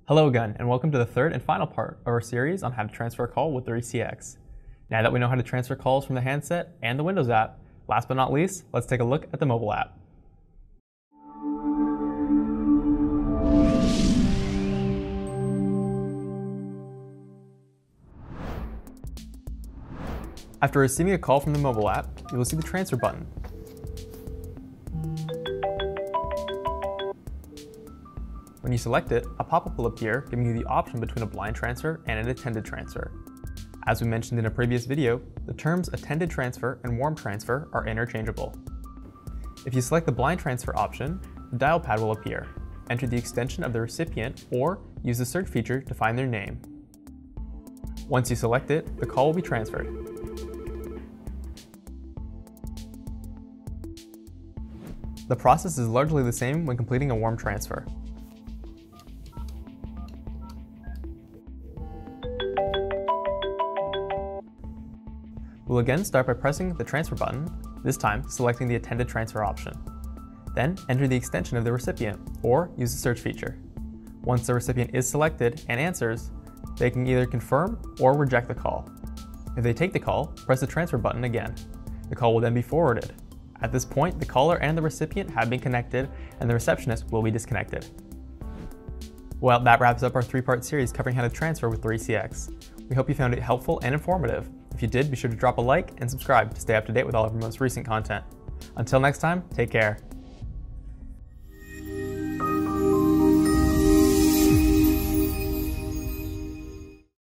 Hello again, and welcome to the third and final part of our series on how to transfer a call with the ECX. Now that we know how to transfer calls from the handset and the Windows app, last but not least, let's take a look at the mobile app. After receiving a call from the mobile app, you will see the transfer button. When you select it, a pop-up will appear giving you the option between a blind transfer and an attended transfer. As we mentioned in a previous video, the terms attended transfer and warm transfer are interchangeable. If you select the blind transfer option, the dial pad will appear. Enter the extension of the recipient or use the search feature to find their name. Once you select it, the call will be transferred. The process is largely the same when completing a warm transfer. We'll again start by pressing the transfer button, this time selecting the attended transfer option. Then enter the extension of the recipient, or use the search feature. Once the recipient is selected and answers, they can either confirm or reject the call. If they take the call, press the transfer button again. The call will then be forwarded. At this point, the caller and the recipient have been connected, and the receptionist will be disconnected. Well, that wraps up our three-part series covering how to transfer with the ECX. We hope you found it helpful and informative. If you did, be sure to drop a like and subscribe to stay up to date with all of our most recent content. Until next time, take care.